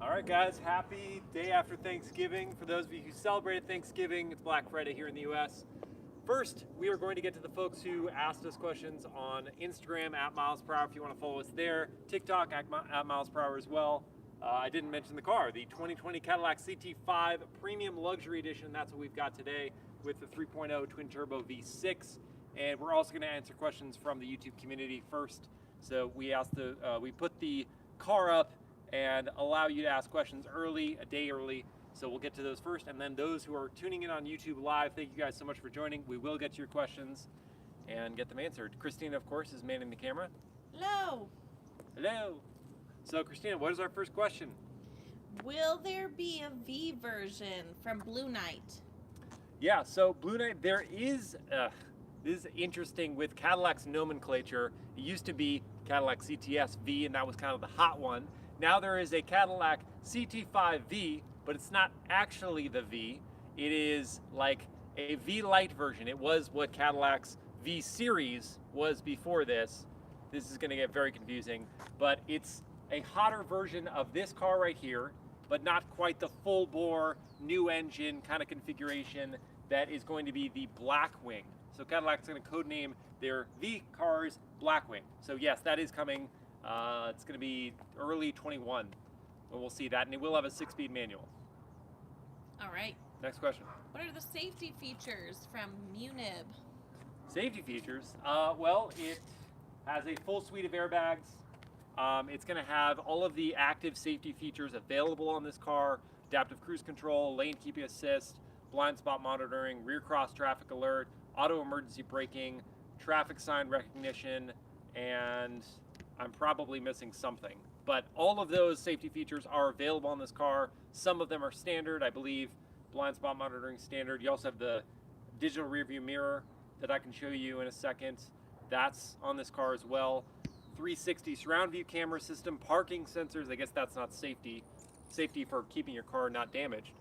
All right, guys, happy day after Thanksgiving. For those of you who celebrated Thanksgiving, it's Black Friday here in the US. First, we are going to get to the folks who asked us questions on Instagram at MilesPerHr if you want to follow us there, TikTok at MilesPerHr as well. I didn't mention the car, the 2020 Cadillac CT5 Premium Luxury Edition. That's what we've got today with the 3.0 twin-turbo V6. And we're also going to answer questions from the YouTube community first. So we put the car up and allow you to ask questions early, a day early. So we'll get to those first, and then those who are tuning in on YouTube live, thank you guys so much for joining. We will get to your questions and get them answered. Christina, of course, is manning the camera. Hello. Hello. So Christina, what is our first question? Will there be a V version from Blue Knight? Yeah, so Blue Knight, there is, this is interesting with Cadillac's nomenclature. It used to be Cadillac CTS V, and that was kind of the hot one. Now there is a Cadillac CT5 V, but it's not actually the V. It is like a V Lite version. It was what Cadillac's V Series was before this. This is gonna get very confusing, but it's a hotter version of this car right here, but not quite the full bore, new engine kind of configuration that is going to be the Blackwing. So Cadillac's gonna codename their V cars Blackwing. So yes, that is coming. It's going to be early 21 when we'll see that, and it will have a 6-speed manual. All right. Next question. What are the safety features from Munib? Safety features. Well, it has a full suite of airbags. It's going to have all of the active safety features available on this car: adaptive cruise control, lane keeping assist, blind spot monitoring, rear cross traffic alert, auto emergency braking, traffic sign recognition, and I'm probably missing something, but all of those safety features are available on this car. Some of them are standard, I believe. Blind spot monitoring standard. You also have the digital rear view mirror that I can show you in a second. That's on this car as well. 360 surround view camera system, parking sensors. I guess that's not safety. Safety for keeping your car not damaged.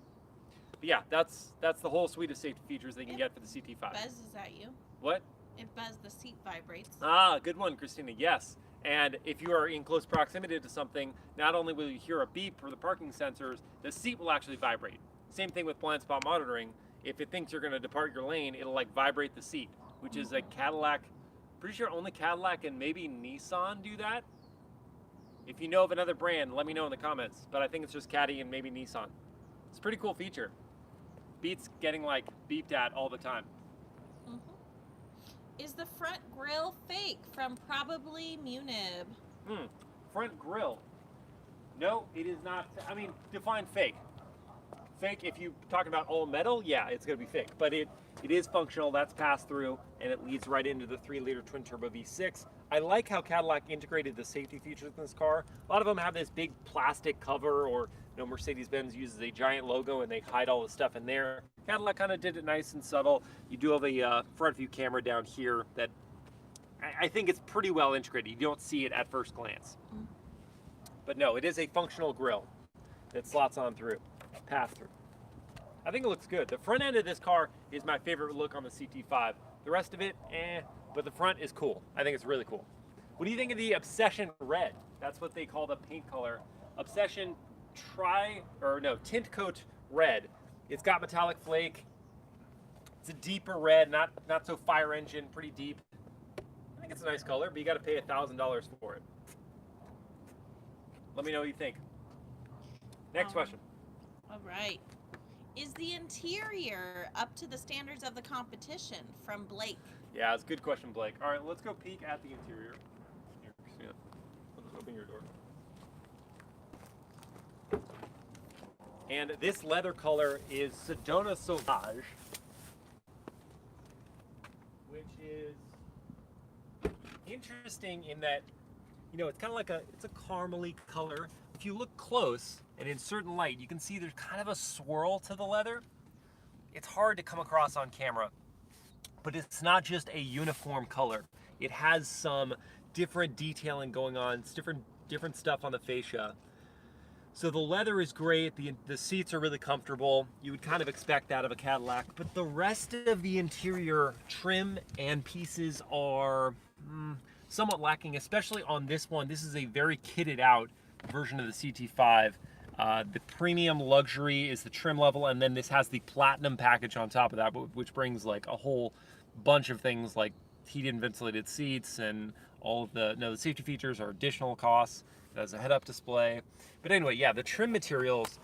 But yeah, that's the whole suite of safety features they can get for the CT5. Buzzes at you. What? It buzzes, the seat vibrates. Ah, good one, Christina. Yes. And if you are in close proximity to something, not only will you hear a beep for the parking sensors, the seat will actually vibrate. Same thing with blind spot monitoring. If it thinks you're going to depart your lane, it'll like vibrate the seat, which is a Cadillac. Pretty sure only Cadillac and maybe Nissan do that. If you know of another brand, let me know in the comments. But I think it's just Caddy and maybe Nissan. It's a pretty cool feature. Beats getting like beeped at all the time. Is the front grille fake from probably Munib? Front grille. No, it is not. I mean, define fake. Fake, if you're talking about all metal, yeah, it's going to be fake. But it is functional. That's passed through, and it leads right into the 3-liter twin-turbo V6. I like how Cadillac integrated the safety features in this car. A lot of them have this big plastic cover, or Mercedes-Benz uses a giant logo and they hide all the stuff in there. Cadillac kind of did it nice and subtle. You do have a front view camera down here that I think it's pretty well integrated. You don't see it at first glance. But no, it is a functional grille that slots on through, pass through. I think it looks good. The front end of this car is my favorite look on the CT5. The rest of it, but the front is cool. I think it's really cool. What do you think of the Obsession Red? That's what they call the paint color. Obsession Tintcoat Red. It's got metallic flake. It's a deeper red, not so fire engine, pretty deep. I think it's a nice color, but you got to pay $1,000 for it. Let me know what you think. Next question. All right. Is the interior up to the standards of the competition from Blake? Yeah, it's a good question, Blake. All right, let's go peek at the interior. Here, Christina, let's open your door. And this leather color is Sedona Sauvage, which is interesting in that, it's kind of like it's a caramely color. If you look close and in certain light, you can see there's kind of a swirl to the leather. It's hard to come across on camera, but it's not just a uniform color. It has some different detailing going on. It's different stuff on the fascia. So the leather is great, the seats are really comfortable. You would kind of expect that of a Cadillac, but the rest of the interior trim and pieces are somewhat lacking, especially on this one. This is a very kitted out version of the CT5. The premium luxury is the trim level, and then this has the platinum package on top of that, which brings like a whole bunch of things like heated and ventilated seats and all of the safety features are additional costs. It has a head-up display. But anyway, yeah, the trim materials,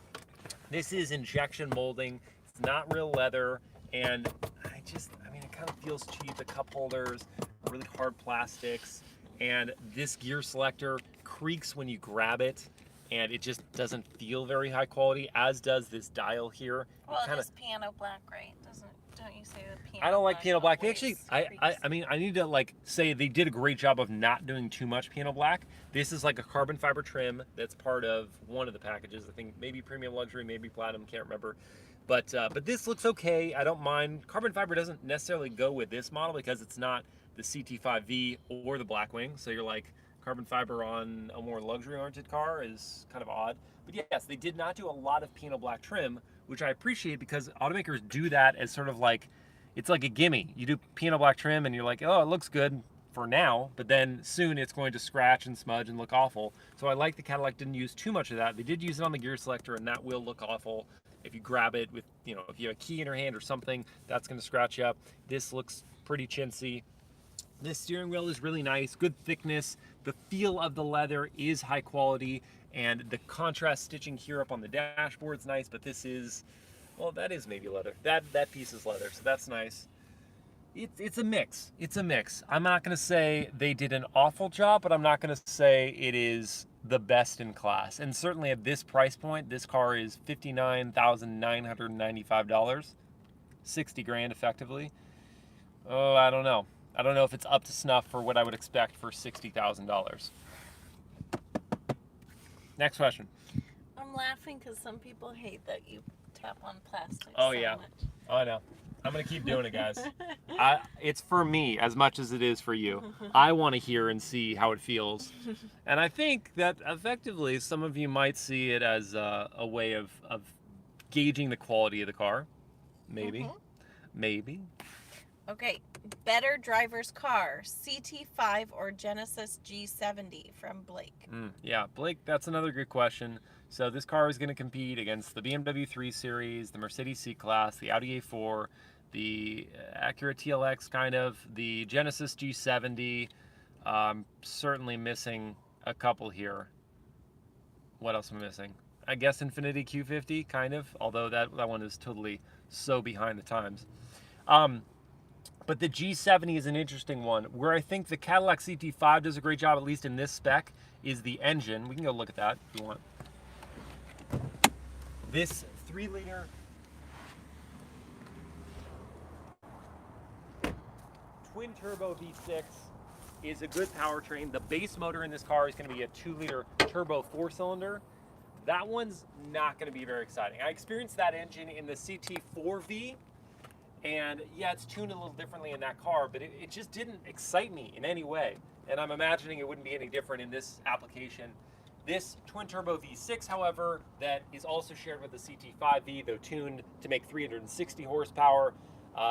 this is injection molding. It's not real leather, and it kind of feels cheap. The cup holders, really hard plastics, and this gear selector creaks when you grab it, and it just doesn't feel very high quality, as does this dial here. Well, it is piano black, right? Don't you say the piano? I don't like piano black. They always actually, creaks? I need to like say they did a great job of not doing too much piano black. This is like a carbon fiber trim that's part of one of the packages. I think maybe premium luxury, maybe platinum, can't remember. But this looks okay. I don't mind. Carbon fiber doesn't necessarily go with this model because it's not the CT5V or the Blackwing. So you're like, carbon fiber on a more luxury-oriented car is kind of odd. But yes, they did not do a lot of piano black trim, which I appreciate because automakers do that as sort of like, it's like a gimme. You do piano black trim and you're like, oh, it looks good for now, but then soon it's going to scratch and smudge and look awful. So I like the Cadillac didn't use too much of that. They did use it on the gear selector, and that will look awful. If you grab it with, if you have a key in your hand or something, that's going to scratch you up. This looks pretty chintzy. This steering wheel is really nice, good thickness. The feel of the leather is high quality, and the contrast stitching here up on the dashboard is nice, but this is, well, that is maybe leather. That piece is leather, so that's nice. It's a mix. It's a mix. I'm not going to say they did an awful job, but I'm not going to say it is the best in class. And certainly at this price point, this car is $59,995, 60 grand effectively. Oh, I don't know. I don't know if it's up to snuff for what I would expect for $60,000. Next question. I'm laughing because some people hate that you tap on plastic. Oh, so yeah. much. Oh, I know. I'm going to keep doing it, guys. It's for me as much as it is for you. I want to hear and see how it feels. And I think that effectively some of you might see it as a way of gauging the quality of the car. Maybe. Maybe. Okay, better driver's car, CT5 or Genesis G70 from Blake. Yeah, Blake, that's another good question. So this car is going to compete against the BMW 3 Series, the Mercedes C-Class, the Audi A4, the Acura TLX, kind of, the Genesis G70. Certainly missing a couple here. What else am I missing? I guess Infiniti Q50, kind of, although that one is totally so behind the times. But the G70 is an interesting one. Where I think the Cadillac CT5 does a great job, at least in this spec, is the engine. We can go look at that if you want. This 3-liter twin-turbo V6 is a good powertrain. The base motor in this car is going to be a 2-liter turbo 4-cylinder. That one's not going to be very exciting. I experienced that engine in the CT4V, and yeah, it's tuned a little differently in that car, but it just didn't excite me in any way. And I'm imagining it wouldn't be any different in this application. This twin-turbo V6, however, that is also shared with the CT5V, though tuned to make 360 horsepower,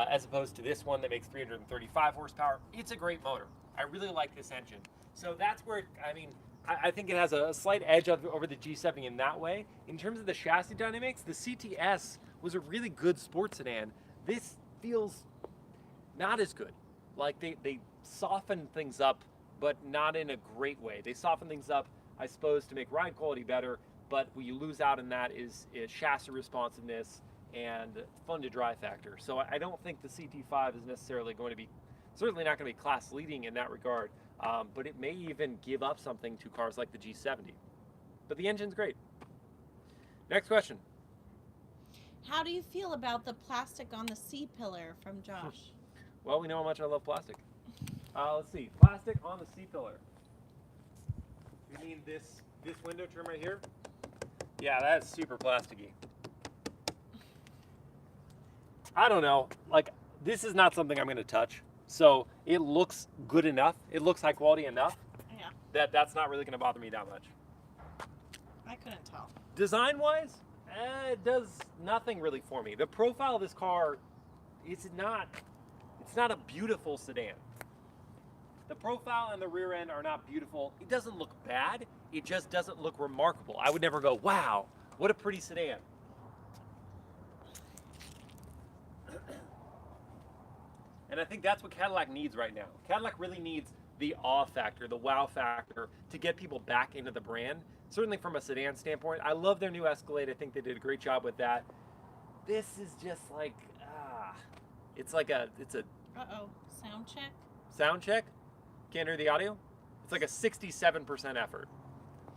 as opposed to this one that makes 335 horsepower. It's a great motor. I really like this engine. So that's where, I think it has a slight edge over the G70 in that way. In terms of the chassis dynamics, the CTS was a really good sports sedan. This feels not as good. Like they soften things up, but not in a great way. They soften things up, I suppose, to make ride quality better, but what you lose out in that is chassis responsiveness and fun to drive factor. So I don't think the CT5 is necessarily going to be, certainly not going to be class leading in that regard, but it may even give up something to cars like the G70. But the engine's great. Next question. How do you feel about the plastic on the C-pillar from Josh? Well, we know how much I love plastic. Let's see, plastic on the C-pillar. You mean this window trim right here? Yeah, that's super plasticky. I don't know, like, this is not something I'm going to touch. So it looks good enough, it looks high quality enough, Yeah, that's not really going to bother me that much. I couldn't tell. Design-wise, it does nothing really for me. The profile of this car is not a beautiful sedan. The profile and the rear end are not beautiful. It doesn't look bad. It just doesn't look remarkable. I would never go, wow, What a pretty sedan. And I think that's what Cadillac needs right now. Cadillac really needs the awe factor, the wow factor to get people back into the brand. Certainly from a sedan standpoint. I love their new Escalade. I think they did a great job with that. This is just like, it's a Uh-oh, sound check? sound check. Can't hear the audio? It's like a 67% effort.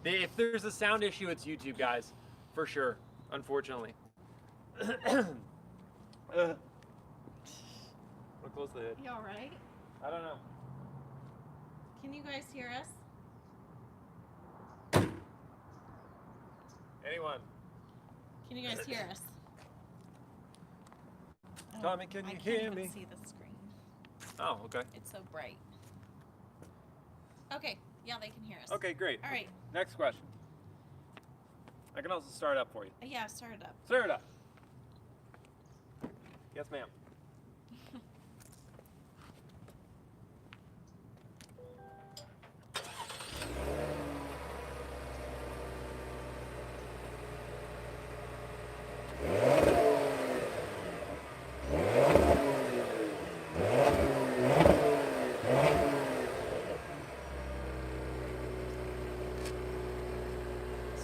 If there's a sound issue, it's YouTube, guys. For sure, unfortunately. Wanna close the hood? You all right? I don't know. Can you guys hear us? Anyone? Can you guys hear us? Tommy, can you hear me? I can't even see the screen. Oh, okay. It's so bright. Okay, yeah, they can hear us. Okay, great. All right. Next question. I can also start up for you. Yeah, start it up. Start it up. Yes, ma'am.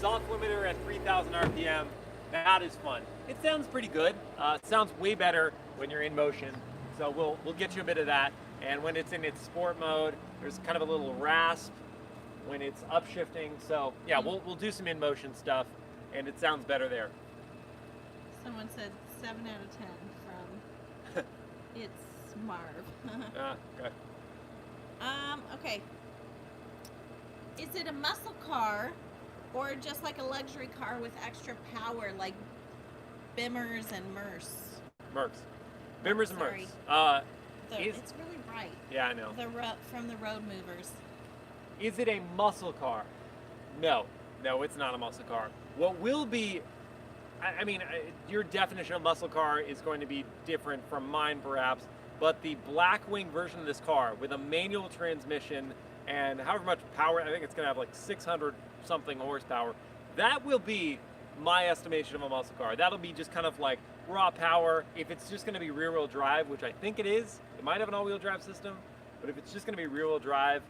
Soft limiter at 3,000 RPM. That is fun. It sounds pretty good. It sounds way better when you're in motion. So we'll get you a bit of that. And when it's in its sport mode, there's kind of a little rasp when it's upshifting. So yeah, we'll do some in motion stuff, and it sounds better there. Someone said 7 out of 10 from It's Marv. Okay. Okay. Is it a muscle car or just like a luxury car with extra power like Bimmers and Merce? Mercs. Bimmers and Sorry. Mercs. It's really bright. Yeah, I know. From the road movers. Is it a muscle car? No. No, it's not a muscle car. What will be, I mean, your definition of muscle car is going to be different from mine perhaps, but the Blackwing version of this car with a manual transmission and however much power, I think it's going to have like 600 something horsepower, that will be my estimation of a muscle car. That'll be just kind of like raw power. If it's just going to be rear wheel drive, which I think it is, it might have an all wheel drive system, but if it's just going to be rear wheel drive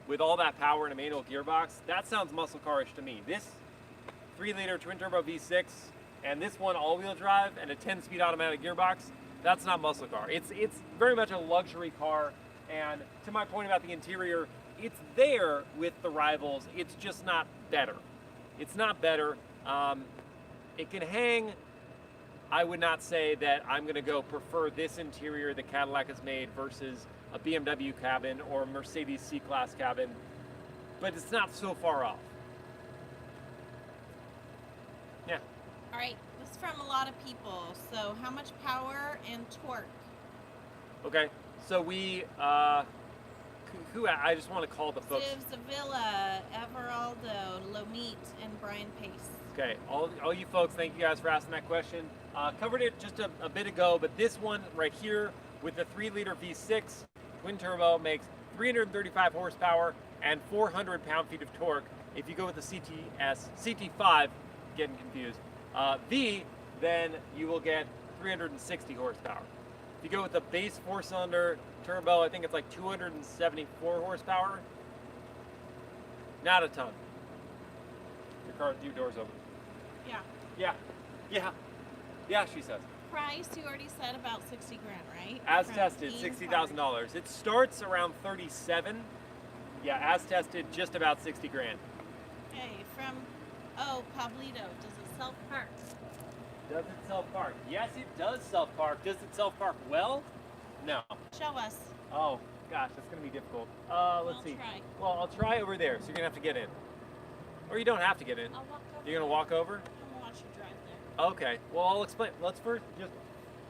with all that power and a manual gearbox, that sounds muscle car-ish to me. This 3-liter twin turbo V6 and this one all wheel drive and a 10-speed automatic gearbox, that's not muscle car. It's very much a luxury car, and to my point about the interior, it's there with the rivals, it's just not better. It's not better. It can hang. I would not say that I'm gonna go prefer this interior that Cadillac has made versus a BMW cabin or a Mercedes C-Class cabin, but it's not so far off. Yeah. All right, this is from a lot of people. So how much power and torque? Okay, so we, who I just want to call the folks. Viv Zavilla, Everaldo, Lomit, and Brian Pace. Okay, all you folks, thank you guys for asking that question. Covered it just a bit ago, but this one right here with the 3-liter V6 twin turbo makes 335 horsepower and 400 pound-feet of torque. If you go with the CT5, getting confused, V, then you will get 360 horsepower. If you go with the base 4-cylinder turbo, I think it's like 274 horsepower. Not a ton. Your door's open. Yeah. Yeah, she says. Price, you already said about 60 grand, right? As From tested, Ian $60,000. It starts around 37. Yeah, as tested, just about 60 grand. Okay, from, Pablito, does it self-park? Does it self-park? Yes, it does self-park. Does it self-park well? No. Show us. Oh, gosh, that's going to be difficult. Let's see. Try. Well, I'll try over there, so you're going to have to get in. Or you don't have to get in. I'll walk over. You're going to walk over? I'm gonna watch you drive there. Okay, well, I'll explain. Let's first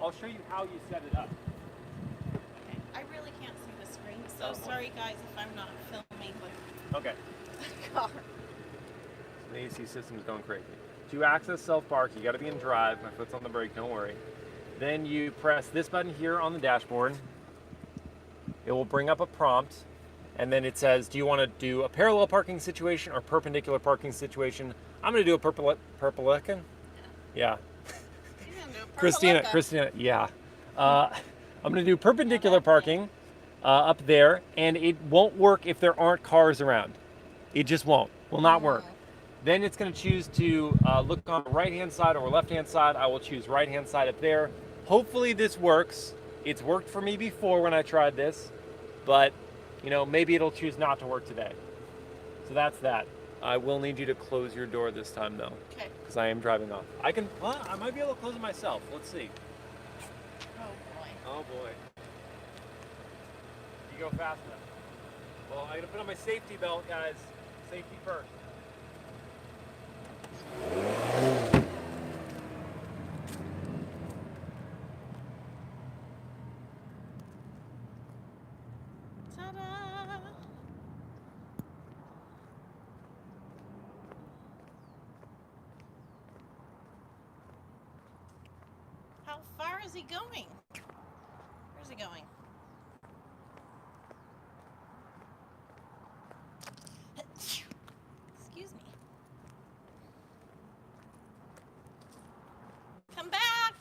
I'll show you how you set it up. Okay. I really can't see the screen, so sorry guys if I'm not filming with Okay. the car. The AC system's going crazy. To access self-park, you got to be in drive. My foot's on the brake, don't worry. Then you press this button here on the dashboard. It will bring up a prompt, and then it says, do you want to do a parallel parking situation or perpendicular parking situation? I'm gonna do a purple-licking. Yeah. He's gonna do a Christina, yeah. I'm gonna do perpendicular parking up there, and it won't work if there aren't cars around. It just won't. Will not work. Then it's gonna choose to look on the right-hand side or left-hand side. I will choose right-hand side up there. Hopefully this works. It's worked for me before when I tried this, but you know, maybe it'll choose not to work today. So that's that. I will need you to close your door this time though. Okay. Because I am driving off. Well, I might be able to close it myself. Let's see. Oh boy. Oh boy. You go fast enough. Well, I'm gonna put on my safety belt, guys. Safety first. Ta-da! How far is he going? Where's he going? Excuse me. Come back!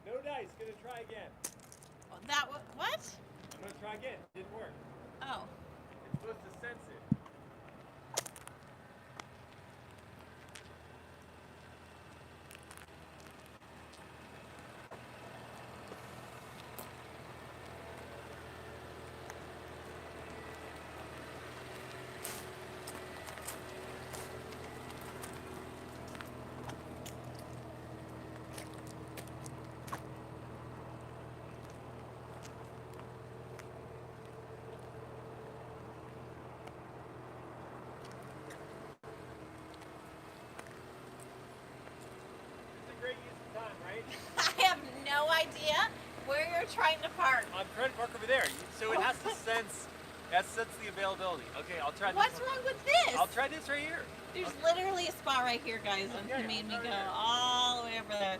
No dice. Gonna try again. What? I'm gonna try again. Didn't work. Oh. It's supposed to sense it. Great use of time, right? I have no idea where you're trying to park. I'm trying to park over there, so it has to sense. That sense the availability. Okay, I'll try this. What's wrong with this? I'll try this right here. There's literally a spot right here, guys, and Okay, he made me I'll go try it. all the way over there.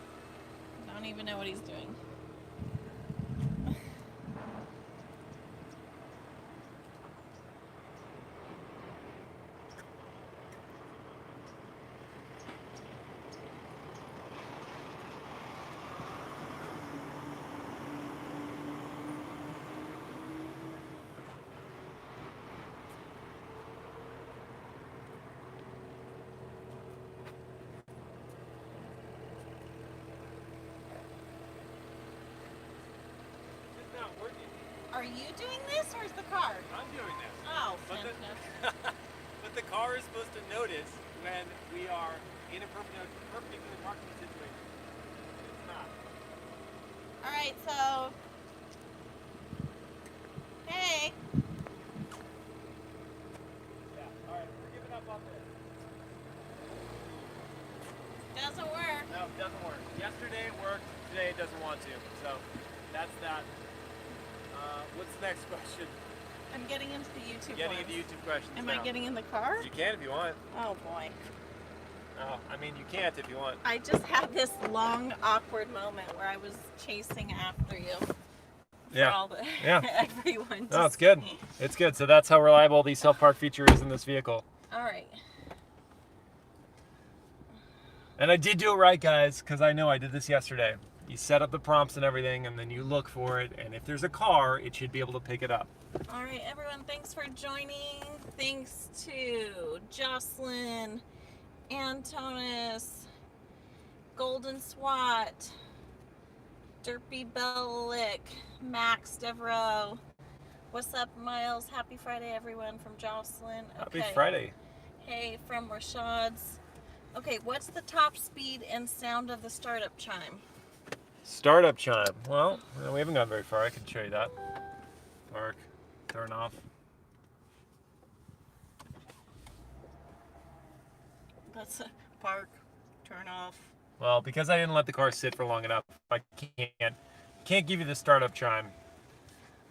I don't even know what he's doing. It's not working. Are you doing this, or is the car? I'm doing this. Oh, But the, fantastic. but the car is supposed to notice when we are in a perpendicular parking situation. It's not. All right, so. Hey. Yeah. All right, we're giving up on this. Doesn't work. No, it doesn't work. Yesterday it worked. Today it doesn't want to. So that's that. What's the next question? I'm getting into the YouTube Getting ones. into YouTube questions Am now. I getting in the car? You can if you want. Oh, boy. Oh, I mean, you can't if you want. I just had this long, awkward moment where I was chasing after you. For all the, everyone to No, it's good. see. It's good. So that's how reliable the self-park feature is in this vehicle. All right. And I did do it right, guys, because I know I did this yesterday. You set up the prompts and everything, and then you look for it, and if there's a car, it should be able to pick it up. All right, everyone, thanks for joining. Thanks to Jocelyn, Antonis, Golden SWAT, Derpy Bellick, Max Devereaux. What's up, Miles? Happy Friday, everyone, from Jocelyn. Happy Friday. Hey, from Rashad's. Okay, what's the top speed and sound of the startup chime? Startup chime. Well, we haven't gone very far. I can show you that. Park, turn off. That's a park, turn off. Well, because I didn't let the car sit for long enough, I can't give you the startup chime.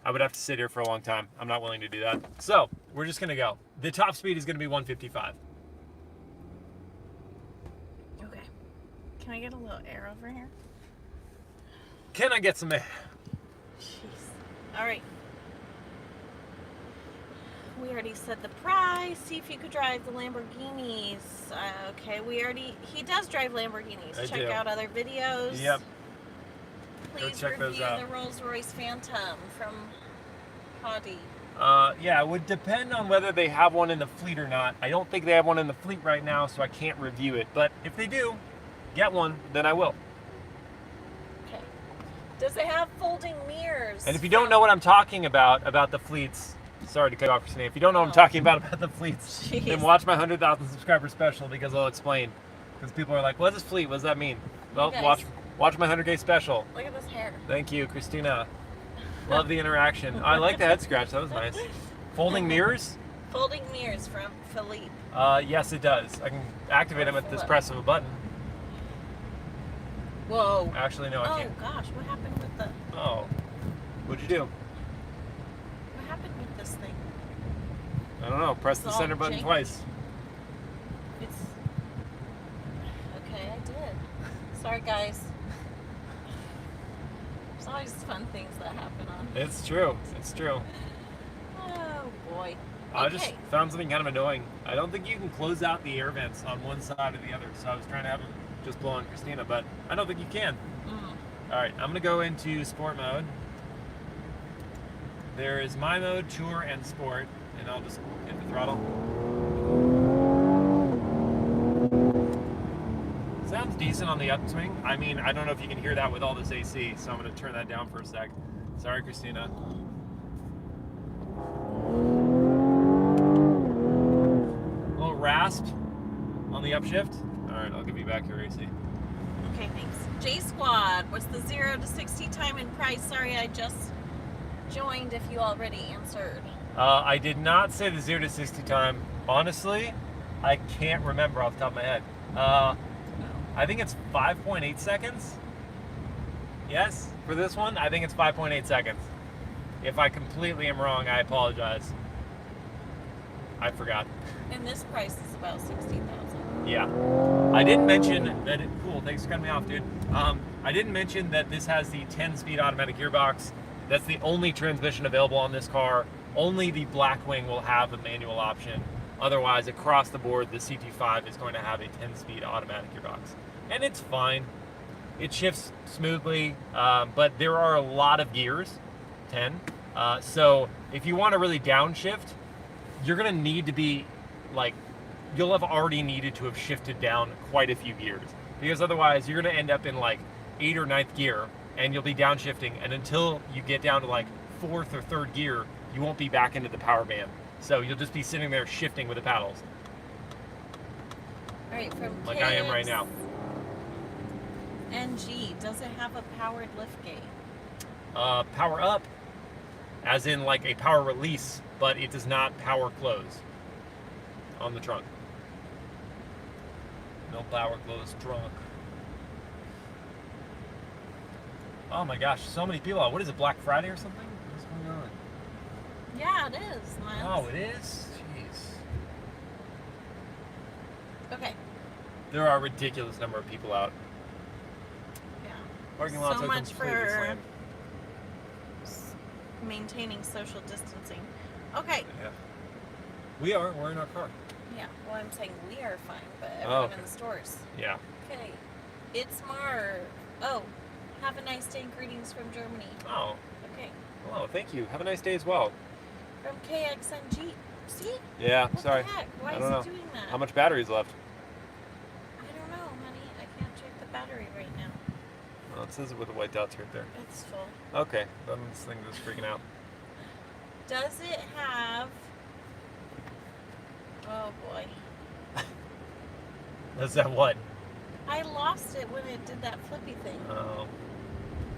I would have to sit here for a long time. I'm not willing to do that. So we're just gonna go. The top speed is gonna be 155. Okay. Can I get a little air over here? Can I get some air? Jeez. All right. We already said the price. See if you could drive the Lamborghinis. Okay, he does drive Lamborghinis. I Check do. out other videos. Yep. Please check those review out. the Rolls-Royce Phantom from Hadi. Yeah, it would depend on whether they have one in the fleet or not. I don't think they have one in the fleet right now, so I can't review it. But if they do, get one, then I will. Okay. Does it have folding mirrors? And if you don't know what I'm talking about the fleets, sorry to cut off, Christina. If you don't know what I'm talking about the fleets, Jeez. then watch my 100,000 subscriber special because I'll explain. Because people are like, what is fleet? What does that mean? Well, guys. watch my 100K special. Look at this hair. Thank you, Christina. Love the interaction. I like the head scratch. That was nice. Folding mirrors? Folding mirrors from Philippe. Yes, it does. I can activate them at this press of a button. Whoa. Actually, no, I Oh can't. gosh, what happened with the? Oh. What'd you do? What happened with this thing? I don't know. Press It's the all center button janky. twice. It's okay. I did. Sorry, guys. There's always fun things that happen on. It's true. It's true. Oh boy. I Okay. just found something kind of annoying. I don't think you can close out the air vents on one side or the other, so I was trying to have them just blow on Christina, but I don't think you can. Mm. All right, I'm gonna go into sport mode. There is my mode, tour, and sport, and I'll just hit the throttle. Sounds decent on the upswing. I mean, I don't know if you can hear that with all this AC, so I'm gonna turn that down for a sec. Sorry, Christina. A little rasp on the upshift. All right, I'll give you back your AC. Okay, thanks. J Squad, what's the 0 to 60 time and price? Sorry, I just joined. If you already answered. I did not say the 0 to 60 time. Honestly, I can't remember off the top of my head. I think it's 5.8 seconds. Yes, for this one, I think it's 5.8 seconds. If I completely am wrong, I apologize. I forgot. And this price is about 60,000. Yeah. I didn't mention that cool, thanks for cutting me off, dude. I didn't mention that this has the 10-speed automatic gearbox. That's the only transmission available on this car. Only the Blackwing will have a manual option. Otherwise, across the board, the CT5 is going to have a 10-speed automatic gearbox. And it's fine. It shifts smoothly, but there are a lot of gears, 10. So if you want to really downshift, you're going to need to be, like, you'll have already needed to have shifted down quite a few gears. Because otherwise, you're going to end up in, like, 8th or 9th gear, and you'll be downshifting, and until you get down to, like, 4th or 3rd gear, you won't be back into the power band. So you'll just be sitting there shifting with the paddles. All right, from Like I am right now. NG, does it have a powered liftgate? Power up, as in like a power release, but it does not power close on the trunk. No power close trunk. Oh my gosh, so many people out. What is it, Black Friday or something? What's going on? Yeah, it is, Miles. Oh, it is? Jeez. Okay. There are a ridiculous number of people out. Yeah. Parking lots So are much completely for slammed. maintaining social distancing. Okay. Yeah. We're in our car. Yeah. Well, I'm saying we are fine, but Oh, everyone okay. in the stores. Yeah. Okay. It's Mar. Oh, have a nice day. Greetings from Germany. Oh, Okay. hello, thank you. Have a nice day as well. From KXNG. See? Yeah, What sorry. the heck? Why I is don't know. it doing that? How much battery is left? I don't know, honey. I can't check the battery right now. Well, it says it with the white dots right there. It's full. Okay, then this thing is freaking out. Does it have... Oh, boy. Is that what? I lost it when it did that flippy thing. Oh.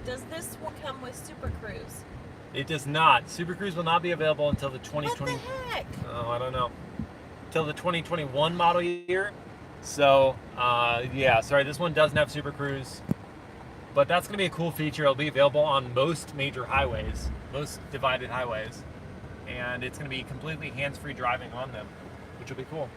Does this one come with Super Cruise? It does not. Super Cruise will not be available until the 2020. What the heck? Oh, I don't know. Till the 2021 model year. So, yeah, sorry, this one doesn't have Super Cruise. But that's going to be a cool feature. It'll be available on most major highways, most divided highways. And it's going to be completely hands-free driving on them, which will be cool.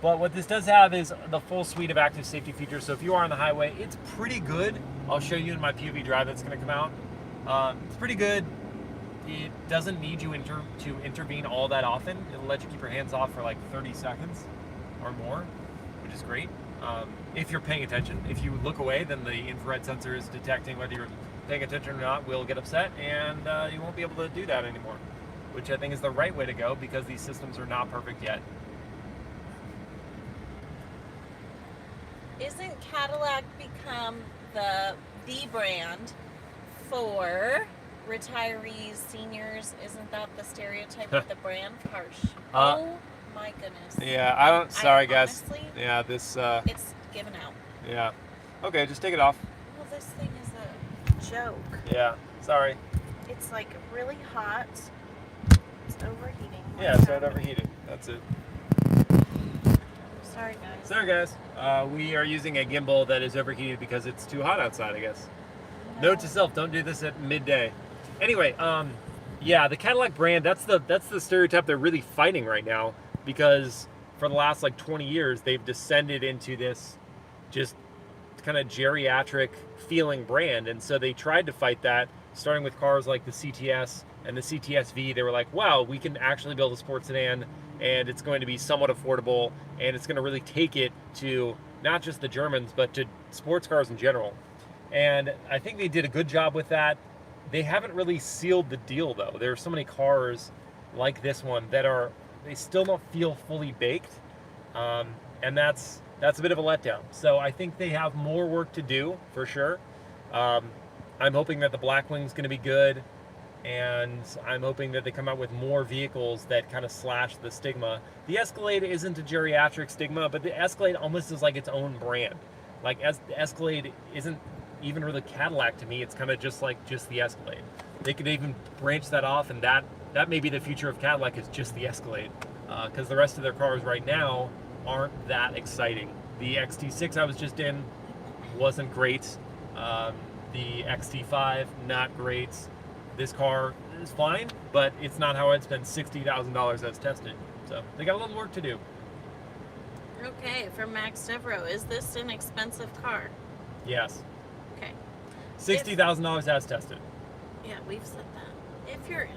But what this does have is the full suite of active safety features. So if you are on the highway, it's pretty good. I'll show you in my POV drive that's going to come out. It's pretty good. It doesn't need you to intervene all that often. It'll let you keep your hands off for like 30 seconds or more, which is great. If you're paying attention. If you look away, then the infrared sensor is detecting whether you're paying attention or not, will get upset, and you won't be able to do that anymore, which I think is the right way to go because these systems are not perfect yet. Isn't Cadillac become the brand for retirees, seniors? Isn't that the stereotype of the brand? Harsh. Oh my goodness. Yeah, I don't. Sorry, guys. Honestly, Yeah, this. it's given out. Yeah. Okay, just take it off. Well, this thing is a joke. Yeah. Sorry. It's like really hot. It's overheating. Yeah, start overheating. That's it. Sorry, guys. Sorry, guys. We are using a gimbal that is overheated because it's too hot outside, I guess. No. Note to self: don't do this at midday. Anyway, yeah, the Cadillac brand, that's the stereotype they're really fighting right now, because for the last like 20 years they've descended into this just kind of geriatric feeling brand, and so they tried to fight that, starting with cars like the CTS and the CTS-V. They were like, wow, we can actually build a sports sedan and it's going to be somewhat affordable, and it's going to really take it to not just the Germans but to sports cars in general. And I think they did a good job with that. They haven't really sealed the deal, though. There are so many cars like this one that they still don't feel fully baked, and that's a bit of a letdown. So I think they have more work to do, for sure. I'm hoping that the Blackwing's going to be good, and I'm hoping that they come out with more vehicles that kind of slash the stigma. The Escalade isn't a geriatric stigma, but the Escalade almost is like its own brand. Like, the Escalade isn't even really Cadillac to me. It's kind of just the Escalade. They could even branch that off, and that may be the future of Cadillac, is just the Escalade, because the rest of their cars right now aren't that exciting. The XT6 I was just in wasn't great. The XT5, not great. This car is fine, but it's not how I'd spend $60,000 as tested. So they got a little work to do. Okay, from Max Devereaux, is this an expensive car? Yes. Okay. $60,000 as tested. Yeah, we've said that. If you're,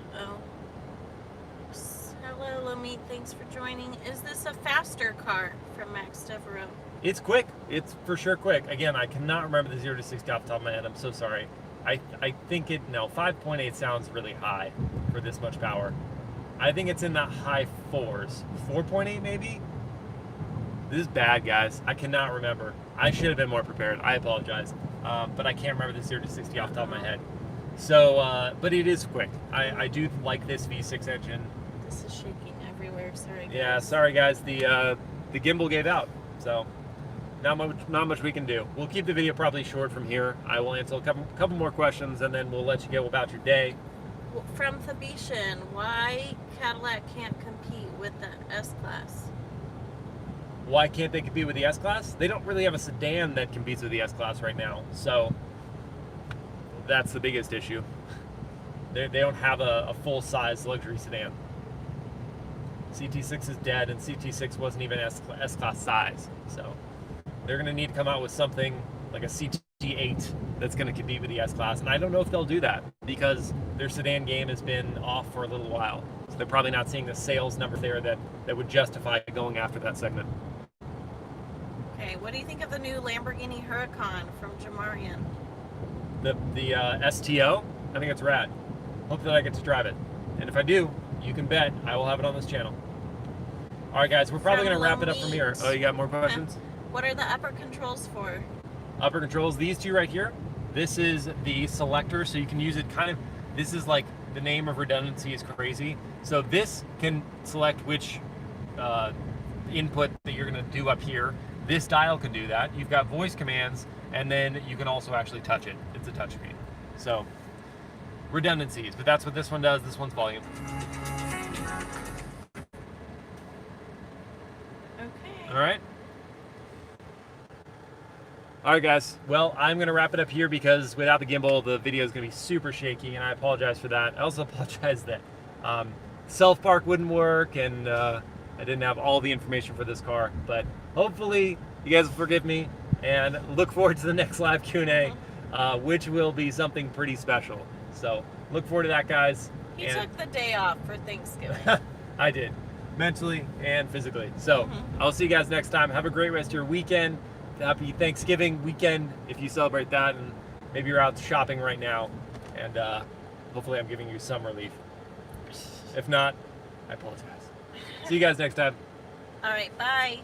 hello, Lomit, thanks for joining. Is this a faster car from Max Devereaux? It's quick. It's for sure quick. Again, I cannot remember the 0 to 60 off the top of my head. I'm so sorry. I think 5.8 sounds really high for this much power. I think it's in the high 4s. 4.8 maybe? This is bad, guys. I cannot remember. I should have been more prepared. I apologize. But I can't remember the 0 to 60 off the top of my head. So, but it is quick. I do like this V6 engine. This is shaking everywhere. Sorry, guys. Yeah, sorry, guys. The gimbal gave out. So, not much we can do. We'll keep the video probably short from here. I will answer a couple more questions, and then we'll let you go about your day. From Thebetian, why Cadillac can't compete with the S-Class? Why can't they compete with the S-Class? They don't really have a sedan that competes with the S-Class right now, so that's the biggest issue. They don't have a full-size luxury sedan. CT6 is dead, and CT6 wasn't even S-Class size, so they're going to need to come out with something like a CT8 that's going to compete with the S-Class, and I don't know if they'll do that because their sedan game has been off for a little while, so they're probably not seeing the sales numbers there that would justify going after that segment. Okay, what do you think of the new Lamborghini Huracan from Jamarian? The STO, I think it's rad. Hope that I get to drive it, and if I do, you can bet I will have it on this channel. All right, guys, we're probably going to wrap it up from here. Oh, you got more questions? What are the upper controls for? Upper controls, these two right here. This is the selector, so you can use it this is like, the name of redundancy is crazy. So this can select which input that you're going to do up here. This dial can do that. You've got voice commands, and then you can also actually touch it. It's a touchscreen. So, redundancies, but that's what this one does. This one's volume. Okay. All right. All right, guys. Well, I'm going to wrap it up here because without the gimbal, the video is going to be super shaky, and I apologize for that. I also apologize that self-park wouldn't work, and I didn't have all the information for this car. But hopefully, you guys will forgive me, and look forward to the next live Q&A, which will be something pretty special. So look forward to that, guys. He took the day off for Thanksgiving. I did, mentally and physically. So I'll see you guys next time. Have a great rest of your weekend. Happy Thanksgiving weekend if you celebrate that, and maybe you're out shopping right now, and hopefully I'm giving you some relief. If not, I apologize. See you guys next time. All right, bye.